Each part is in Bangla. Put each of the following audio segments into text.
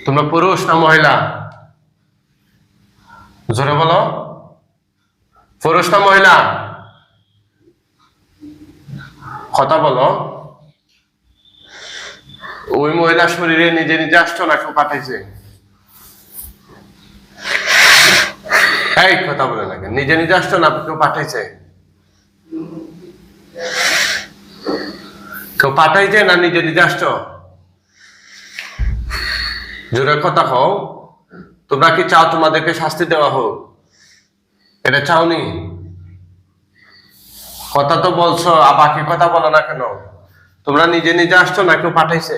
তোমরা পুরুষ না মহিলা? জোরে বলো, পুরুষ না মহিলা? কথা বলো। ওই মহিলা শরীরে নিজে নিজে আসতো না কেউ পাঠাইছে? এই কথা বলে না কেন? নিজে নিজে আসতো না কেউ পাঠাইছে? কেউ পাঠাইছে না নিজে নিজে আসতো? জোরে কথা কও। তোমরা কি চাও তোমাদেরকে শাস্তি দেওয়া হোক? এটা চাওনি? কথা তো বলছো, আর বাকি কথা বলো না কেন? তোমরা নিজে নিজে আসছো না কেউ পাঠাইছে?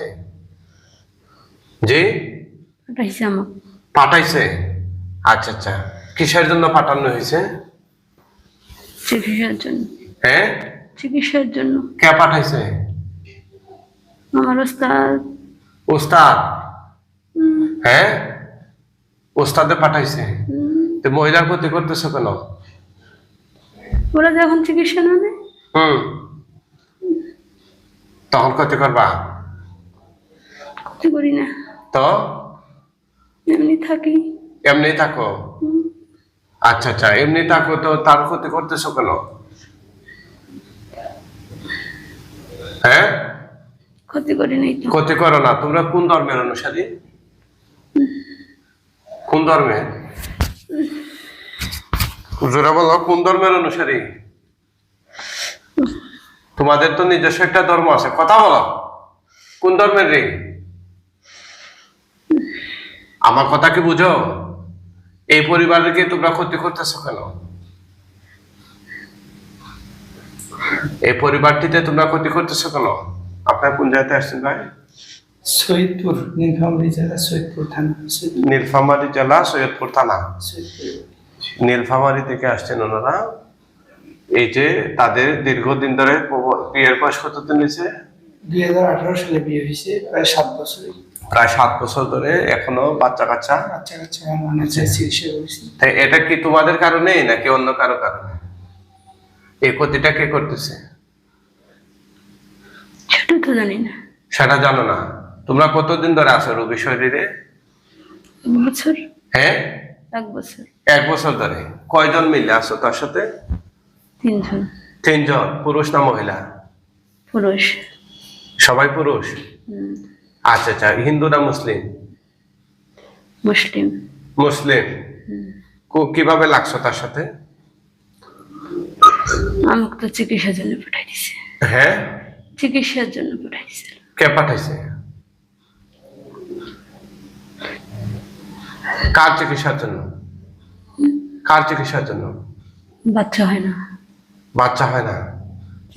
জি, পাঠাইছে আমাকে। পাঠাইছে। আচ্ছা আচ্ছা, কিসের জন্য পাঠানো হয়েছে? চিকিৎসার জন্য। হ্যাঁ, চিকিৎসার জন্য। কে পাঠাইছে? আমার ওস্তাদ। ওস্তাদ? হ্যাঁ, ওস্তাদে পাঠাইছে। তো মহিলার ক্ষতি করতেছো কেন? ওরা যখন চিকিৎসা নেবে তখন ক্ষতি করবা? ক্ষতি করি না, তো এমনি থাকি। এমনি থাকো? আচ্ছা আচ্ছা, এমনি থাকো, তো তার ক্ষতি করতেছো কেন? হ্যাঁ, ক্ষতি করি নাই তো। ক্ষতি করো না। তোমরা কোন ধর্মের অনুসারী? কোন ধর্মের? জোরে বলো, কোন ধর্মের অনুসারী? তোমাদের তো নিজস্ব একটা ধর্ম আছে, কথা বলো। কোন ধর্মের রে? আমার কথা কি বুঝো? এই পরিবারকে তোমরা ক্ষতি করতেছো কেন? এই পরিবারটিতে তোমরা ক্ষতি করতেছো কেন? আপনার কোন জায়গাতে আসছেন ভাই? সৈয়দপুর, নীলফামারী জেলা, সৈয়দপুর থানা। নীলফামারী জেলা, সৈয়দপুর থানা। সৈয়দপুর। নীলফামারী থেকে আসছেন ওনারা। এই যে তাদের দীর্ঘদিন ধরে বিয়ের বয়স কতদিন হয়েছে? 2018 সালে বিয়ে হয়েছে, প্রায় 7 বছর। প্রায় 7 বছর ধরে এখনো বাচ্চা কাচ্চা। বাচ্চা কাচ্চা মানে চিকিৎসা করেছি। তাই এটা কি তোমাদের কারণেই নাকি অন্য কারো কারণে? এই ক্ষতিটা কে করতেছে? সেটা তো জানি না। সেটা জানো না? তোমরা কতদিন ধরে আছো রোগী শরীরে? 1 বছর। হ্যাঁ, 1 বছর। 1 বছর ধরে। কয়জন মিলে আছো তার সাথে? 3 জন। 3 জন। পুরুষ না মহিলা? পুরুষ। সবাই পুরুষ? আচ্ছা আচ্ছা, হিন্দু না মুসলিম? মুসলিম। মুসলিম। কিভাবে লাগছো তার সাথে? আমাকে তো চিকিৎসার জন্য পাঠাই দিছে। হ্যাঁ, চিকিৎসার জন্য পাঠাই দিছে। কে পাঠাইছে? কার চিকিৎসার জন্য? কার চিকিৎসার জন্য? বাচ্চা হয় না। বাচ্চা হয় না,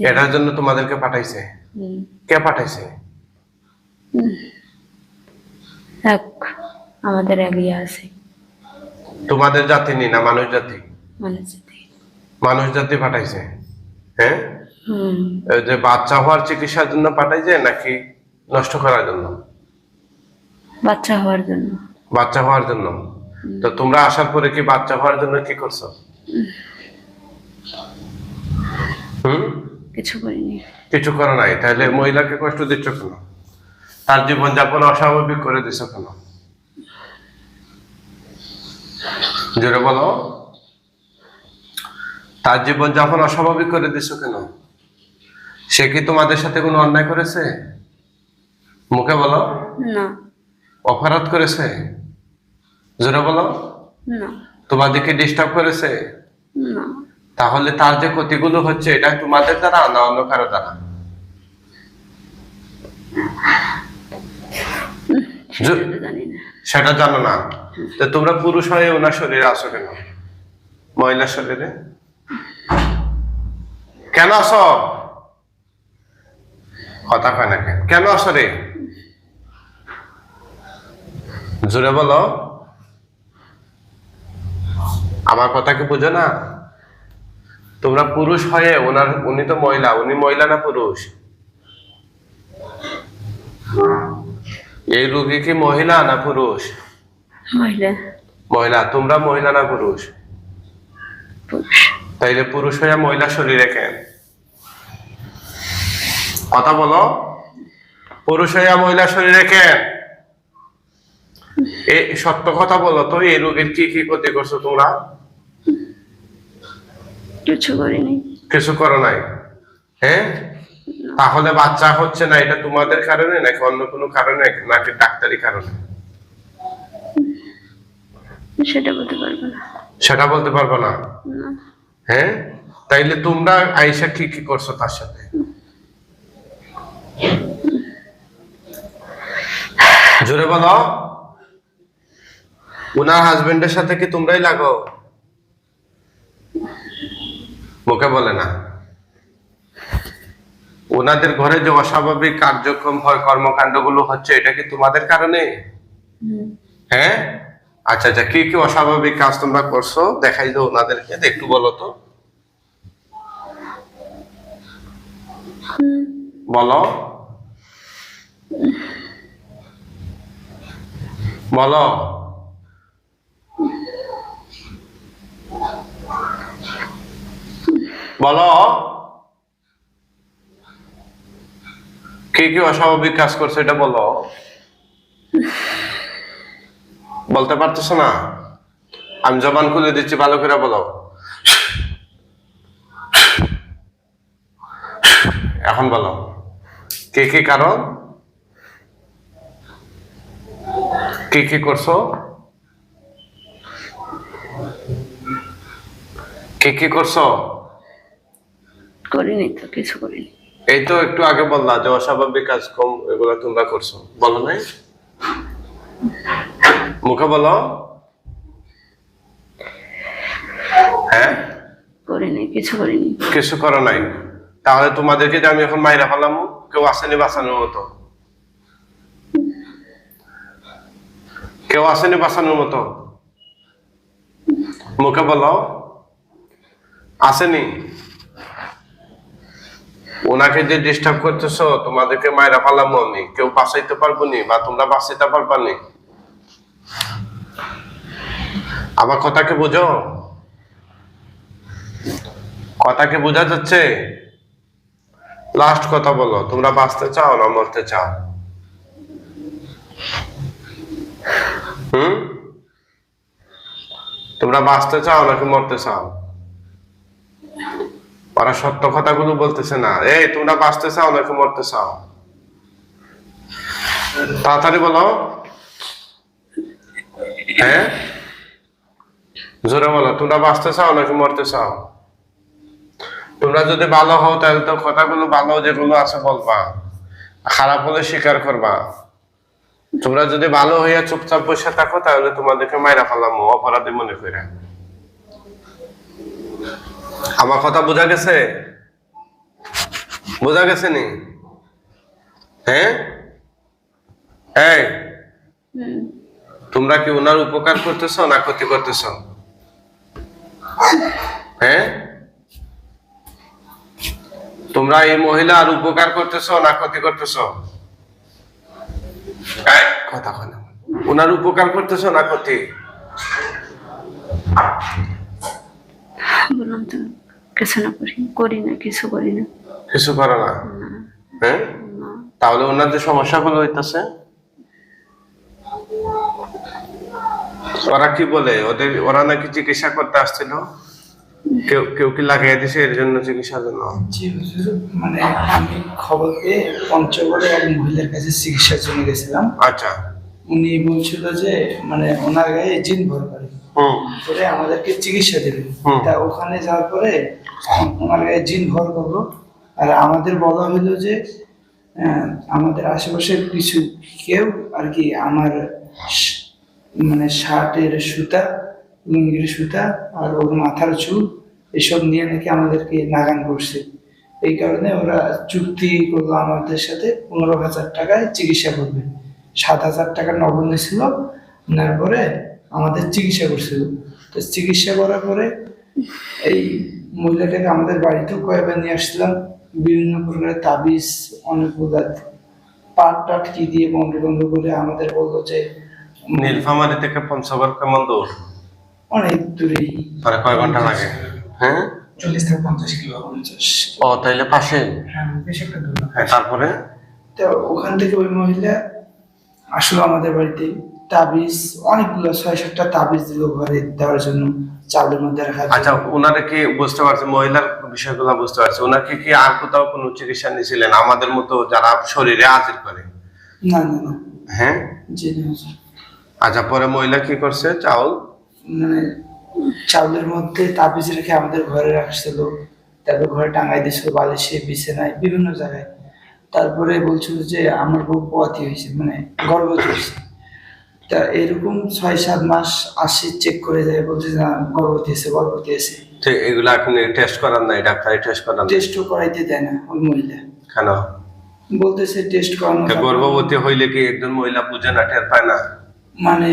এটার জন্য তোমাদেরকে পাঠাইছে? কে পাঠাইছে? এক আমাদের এক ইয়ে আছে। তোমাদের জাতি নি না মানুষ জাতি? মানুষ জাতি। মানুষ জাতি পাঠাইছে। হ্যাঁ, হুম। এই যে বাচ্চা হওয়ার চিকিৎসার জন্য পাঠাইছে নাকি নষ্ট করার জন্য? বাচ্চা হওয়ার জন্য। বাচ্চা হওয়ার জন্য। তো তোমরা আসার পরে কি বাচ্চা হওয়ার জন্য কি করছো? কিছু করিনি। কিছু করো নাই। তাহলে মহিলাকে কষ্ট দিচ্ছ কেন? তার জীবনযাপন অস্বাভাবিক করে দিচ্ছ কেন? জোরে বলো, তার জীবনযাপন অস্বাভাবিক করে দিচ্ছ কেন? সে কি তোমাদের সাথে কোনো অন্যায় করেছে? মুখে বলো। না। অপরাধ করেছে? জোরে বলো। না। তোমাদেরকে ডিস্টার্ব করেছে? না। তাহলে তার যে ক্ষতিগুলো হচ্ছে, এটা তোমাদের দ্বারা না অন্য কারো দ্বারা? সেটা তো জানি না। সেটা জানো না? তো তোমরা পুরুষ হয়ে ওনার শরীরে আছো কেন? মহিলার শরীরে কেন আছো? কথা কয় না কেন? কেন আছো রে? জোরে বলো। আমার কথা কি বুঝো না? তোমরা পুরুষ হয়ে উনি তো মহিলা, উনি মহিলা না পুরুষ? এই রোগী কি মহিলা না পুরুষ? মহিলা। মহিলা। তোমরা মহিলা না পুরুষ? পুরুষ। তাইলে পুরুষ হয়ে মহিলা শরীরে কেন? কথা বলো। পুরুষ হয়ে মহিলা শরীরে কেন? এই সত্য কথা বলো তো, এই রোগের কি কি ক্ষতি করছো তোমরা? কিছু করিনি। কিছু করো নাই? হ্যাঁ, তাহলে বাচ্চা হচ্ছে না, এটা তোমাদের কারণে নাকি অন্য কোনো কারণে, নাকি ডাক্তারি কারণে? সেটা বলতে পারবো না। সেটা বলতে পারবো না? না। হ্যাঁ, তাইলে তোমরা আইসা কি কি করছো তার সাথে? জোরে বলো। উনার হাজবেন্ডের সাথে কি তোমরাই লাগো? মুখে বলে না। ওনাদের ঘরে যে অস্বাভাবিক কার্যক্রম হয়, কর্মকাণ্ড গুলো হচ্ছে, এটা কি তোমাদের কারণে? হ্যাঁ, আচ্ছা আচ্ছা, কি কি অস্বাভাবিক কাজ তোমরা করছো দেখাই দাও ওনাদেরকে, একটু বলো তো, বলো বলো। বলো কি কি অস্বাভাবিক কাজ করছে, এটা বলো। বলতে পারতেছো না? আমি জবান খুলে দিচ্ছি, ভালো করে বলো। এখন বলো কি কি কারণ, কি কি করছো, কি কি করছো? করিনি তো, কিছু করিনি। এই তো একটু আগে বললা যে অস্বাভাবিক কাজ কম, এগুলো তোমরা করছো, বলো নাই? মুখে বলো। হ্যাঁ, করিনি, কিছু করিনি। কিছু করো নাই? তাহলে তোমাদেরকে যে আমি এখন মাইরা ফেলাম, কেউ আসেনি বাঁচানোর মতো? কেউ আসেনি বাঁচানোর মতো? মুখে বলো, আসেনি? ওনাকে যে ডিস্টার্ব করতেছো, তোমাদেরকে মাইরা ফেলাম আমি, কেউ বাঁচাইতে পারবো নি, বা তোমরা বাঁচাইতে পারবা নি? আমার কথাকে বুঝো? কথাকে বোঝা যাচ্ছে? লাস্ট কথা বলো, তোমরা বাঁচতে চাও না মরতে চাও? তোমরা বাঁচতে চাও নাকি মরতে চাও? ওরা সত্য কথাগুলো বলতেছে না। এই, তোমরা বাঁচতে চাও নাকি মরতে চাও? তাড়াতাড়ি বলো। হ্যাঁ, জোরে বলো, তোমরা বাঁচতে চাও নাকি মরতে চাও? তোমরা যদি ভালো হও তাহলে তো কথাগুলো ভালো যেগুলো আছে বলবা, খারাপ হলে স্বীকার করবা। তোমরা যদি ভালো হইয়া চুপচাপ বসে থাকো, তাহলে তোমাদেরকে মাইরা ফেলাম অপরাধী মনে করে। আমার কথা বোঝা গেছে? বোঝা গেছে নি? হ্যাঁ, এই, তোমরা কি ওনার উপকার করতেছ না ক্ষতি করতেছ? হ্যাঁ, তোমরা এই মহিলার উপকার করতেছ না ক্ষতি করতেছ? কথা কয় না। ওনার উপকার করতেছ না ক্ষতি? বললাম তো কিছু না, করি না, কিছু করি না। কিছু করো না? হ্যাঁ, তাহলে ওনার যে সমস্যাগুলো হইতেছে, ওরা কি বলে? ওরা নাকি চিকিৎসা করতে আসছিল, কেউ কেউ কি লাগিয়ে দিছে এর জন্য, চিকিৎসার জন্য? জি হুজুর, মানে আমি খবর পেয়ে পঞ্চগড়ে এক মহিলার কাছে চিকিৎসার জন্য গেছিলাম। আচ্ছা। উনি বলছিল যে মানে ওনার গায়ে জিন ভর করে, করে আমাদেরকে চিকিৎসা দেবে। তা ওখানে যাওয়ার পরে ওনার গায়ে জিন ভর করলো, আর আমাদের বলা হলো যে আমাদের আশেপাশের কিছু কেউ আর কি আমার মানে শার্টের সুতা, লুঙ্গির সুতা আর ওর মাথার চুল এসব নিয়ে নাকি আমাদেরকে নাগান করছে। এই কারণে ওরা চুক্তি করলো আমাদের সাথে 15,000 টাকায় চিকিৎসা করবে। 7,000 টাকা নগদ ছিল, নেওয়ার পরে আমাদের চিকিৎসা করছিল। তো চিকিৎসা করার পরে এই মহিলাটাকে আমাদের বাড়িতেও কয়েকবার নিয়ে আসছিলাম, বিভিন্ন প্রকারের তাবিজ, অনেকগুলা পাট টাট কি দিয়ে বন্ধ বন্ধ করে আমাদের বললো যে নীলফামারী থেকে পঞ্চগড় কেমন দূর? অনেক দূরেই। মানে কয় ঘন্টা লাগে? হ্যাঁ, 40 থেকে 50 কিলো। 50। ও, তাইলে পাশে। হ্যাঁ, বেশ একটা দূর। হ্যাঁ, তারপরে? তো ওখান থেকে ওই মহিলা আসলো আমাদের বাড়িতে। তাবিজ অনেকগুলো 6-7টা তাবিজ দিল ঘরে দেওয়ার জন্য, চাউলের মধ্যে রাখার জন্য। আচ্ছা, ওনারা কি বুঝতে পারছে, মহিলার বিষয়গুলো বুঝতে পারছে, ওনাকে কি আর কোথাও কোনো চিকিৎসা নিয়েছিলেন আমাদের মতো যারা শরীরে আজির করে? না না না, হ্যাঁ, জি না হুজুর। আচ্ছা, পরে মহিলা কি করছে, চাউল মানে চাউলের মধ্যে তাবিজ রেখে আমাদের ঘরে রাখছিল, তারপর ঘরে টাঙাই দিয়েছিল, বালিশে, বিছানায়, বিভিন্ন জায়গায়। তারপরে বলছিল যে আমার বউ পোয়াতি হয়েছে, মানে গর্ভবতী হয়েছে। তা এরকম 6-7 মাস আসি, চেক করে যায়, বলছে না গর্ভবতী হয়েছে, গর্ভবতী হয়েছে। তো এগুলা এখন টেস্ট করার নাই, ডাক্তারি টেস্ট করার নাই? টেস্টও করাইতে দেয় না ওই মহিলা, কেন? বলতেছে টেস্ট করানো তো যাবে না। গর্ভবতী হইলে কি একজন মহিলা বুঝে না, টের পায় না? মানে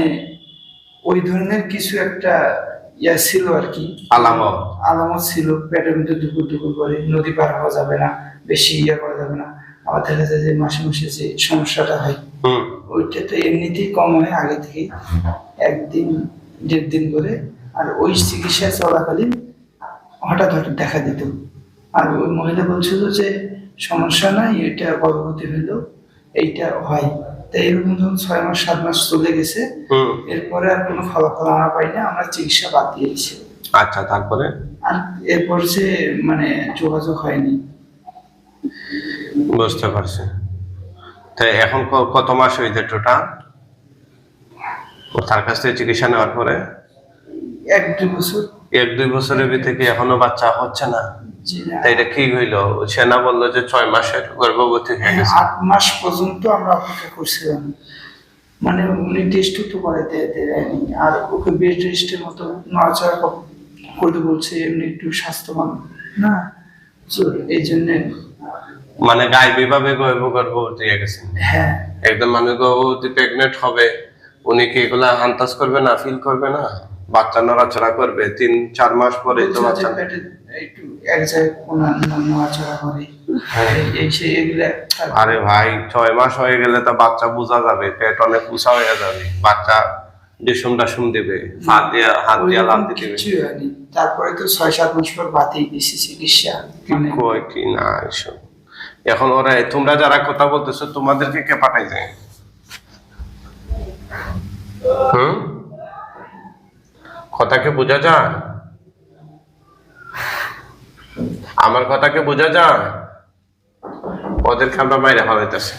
ওই ধরনের কিছু একটা ইয়া ছিল আর কি, আলামত। আলামত ছিল, পেটের মধ্যে দুপুর দুপুর করে, নদী পার হওয়া যাবে না, বেশি ইয়া করা যাবে না। আবার দেখা যায় যে মাসে মাসে যে সমস্যাটা হয়, হুম। ওইটা তো এমনিতেই কম হয় আগে থেকে, 1-1.5 দিন করে। আর ওই চিকিৎসা চলাকালীন হঠাৎ হঠাৎ দেখা দিত। আর ওই মহিলা বলছিল যে সমস্যা নাই, এটা গর্ভবতী হইলো, এইটা হয়। তাই এরকম যখন 6 মাস 7 মাস চলে গেছে, হুম। এরপরে আর কোনো ফলাফল আমরা পাই না, আমরা চিকিৎসা বাদ দিয়েছি। আচ্ছা, তারপরে? আর এরপর যে মানে যোগাযোগ হয়নি। বুঝতে পারছি। তাই এখন কত মাস হয়েছে টোটাল তার কাছ থেকে চিকিৎসা নেওয়ার পরে? 1-2 বছর। 1-2 বছরের ভিতরে কি এখনো বাচ্চা হচ্ছে না? জি না। তাই এটা কি হইলো? সে না বললো যে 6 মাসের গর্ভবতী হয়ে গেছে? 8 মাস পর্যন্ত আমরা অপেক্ষা করছিলাম, মানে উনি টেস্টও তো করাইতে দেয়নি। আর ওকে বেড রেস্টের মতো নড়াচড়া করতে বলছে, এমনি একটু স্বাস্থ্যবান না, তো এই জন্যে। মানে গাইবি ভাবে গর্ভবতী হয়ে গেছে? হ্যাঁ, একদম মানে গর্ভবতী প্রেগনেন্ট হবে, উনি কি এগুলা আন্দাজ করবে না, ফিল করবে না? বাচ্চা নড়াচড়া করবে 3-4 মাস পরে তো বলছে যে বাচ্চা। পেটে একটু এক জায়গায় কোনো নড়াচড়া করে, এই সেই এগুলা। আরে ভাই, 6 মাস হয়ে গেলে তো বাচ্চা বোঝা যাবে, পেট অনেক উঁচা হয়ে যাবে, বাচ্চা ডিসুম ডাসুম দিবে, হাত দিয়ে লাথি দিবে। কিছুই হয়নি। তারপরে তো 6-7 মাস পর বাতিল দিছি চিকিৎসা, মানে কই কি না এসব। এখন ওরা, তোমরা যারা কথা বলতেছো, তোমাদেরকে কে পাঠাইছে? হুম, কথাকে বোঝা যায়? আমার কথাকে বোঝা যায়? ওদেরকে আমরা বাইরে হলাইতেছি।